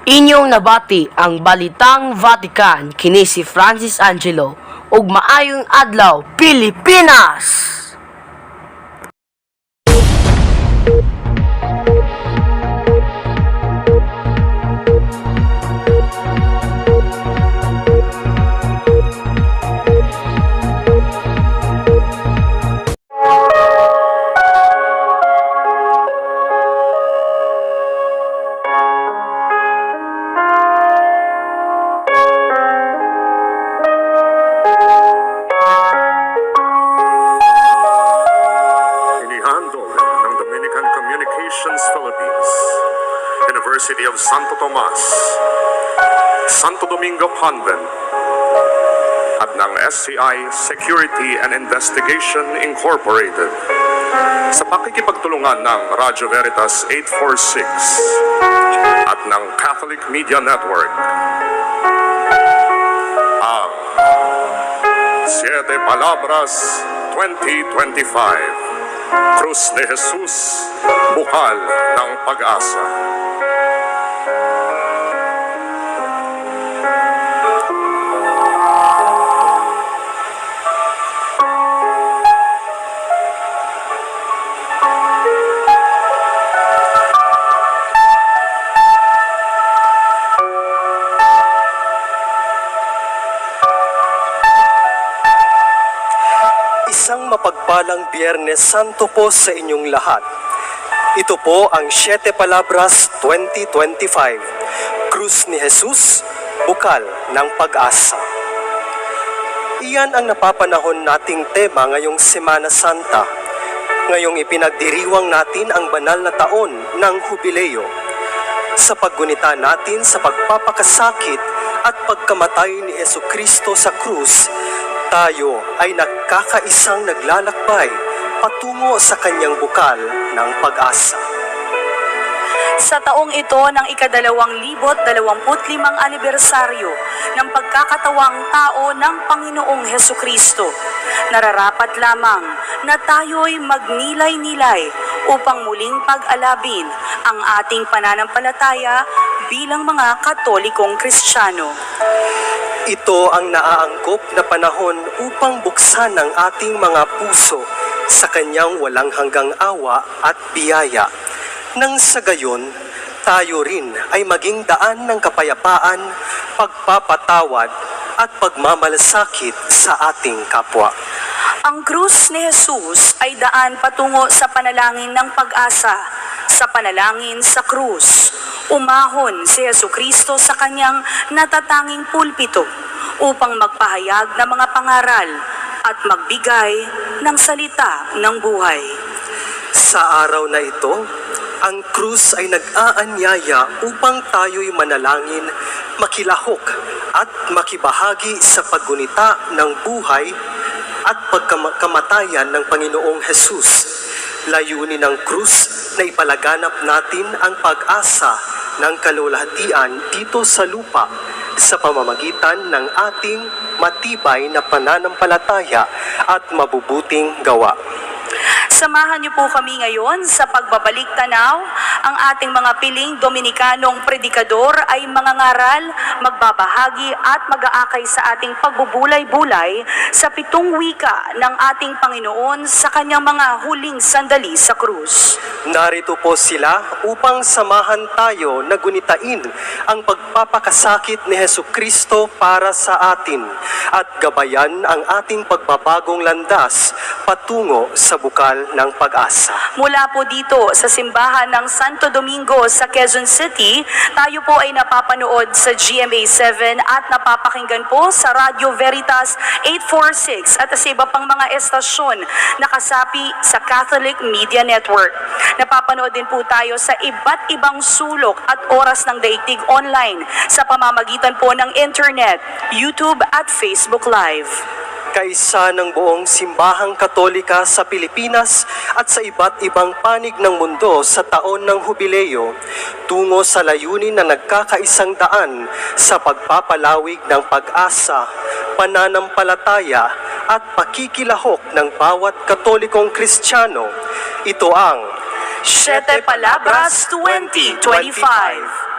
Inyong nabati ang Balitang Vatican kini si Francis Angelo ug maayong adlaw Pilipinas. Philippines, University of Santo Tomas, Santo Domingo Convent, at ng SCI Security and Investigation Incorporated sa pakikipagtulungan ng Radyo Veritas 846 at ng Catholic Media Network. Ang Siete Palabras 2025 Cruz de Jesus, Bukal ng Pag-asa. Isang mapagpalang Biyernes Santo po sa inyong lahat. Ito po ang Siete Palabras 2025, Cruz ni Jesus, Bukal ng Pag-asa. Iyan ang napapanahon nating tema ngayong Semana Santa. Ngayong ipinagdiriwang natin ang banal na taon ng Hubileo. Sa paggunita natin sa pagpapakasakit at pagkamatay ni Jesucristo sa krus, tayo ay nagkakaisang naglalakbay patungo sa kanyang bukal ng pag-asa. Sa taong ito ng ika-2,025 anibersaryo ng pagkakatawang tao ng Panginoong Hesukristo, nararapat lamang na tayo'y magnilay-nilay upang muling pag-alabin ang ating pananampalataya bilang mga Katolikong Kristiyano. Ito ang naaangkop na panahon upang buksan ang ating mga puso sa kanyang walang hanggang awa at biyaya. Nang sa gayon, tayo rin ay maging daan ng kapayapaan, pagpapatawad at pagmamalasakit sa ating kapwa. Ang krus ni Jesus ay daan patungo sa panalangin ng pag-asa. Sa panalangin sa krus, umahon si Jesucristo sa kanyang natatanging pulpito upang magpahayag ng mga pangaral at magbigay ng salita ng buhay. Sa araw na ito, ang krus ay nag-aanyaya upang tayo'y manalangin, makilahok at makibahagi sa paggunita ng buhay at pagkamatayan ng Panginoong Hesus. Layunin ng krus na ipalaganap natin ang pag-asa ng kalulahatian dito sa lupa sa pamamagitan ng ating matibay na pananampalataya at mabubuting gawa. Samahan niyo po kami ngayon sa pagbabalik tanaw. Ang ating mga piling Dominikanong predikador ay mangangaral, magbabahagi at mag-aakay sa ating pagbubulay-bulay sa 7 wika ng ating Panginoon sa kanyang mga huling sandali sa krus. Narito po sila upang samahan tayo na gunitain ang pagpapakasakit ni Jesucristo para sa atin at gabayan ang ating pagbabagong landas patungo sa bukal ng pag-asa. Mula po dito sa simbahan ng Santo Domingo sa Quezon City, tayo po ay napapanood sa GMA7 at napapakinggan po sa Radio Veritas 846 at sa iba pang mga estasyon na kasapi sa Catholic Media Network. Napapanood din po tayo sa iba't ibang sulok at oras ng daigdig online sa pamamagitan po ng internet, YouTube at Facebook Live. Kaisa ng buong simbahang Katolika sa Pilipinas at sa iba't ibang panig ng mundo sa taon ng Hubileo, tungo sa layunin na nagkakaisang daan sa pagpapalawig ng pag-asa, pananampalataya at pakikilahok ng bawat Katolikong Kristiyano. Ito ang Siete Palabras 2025.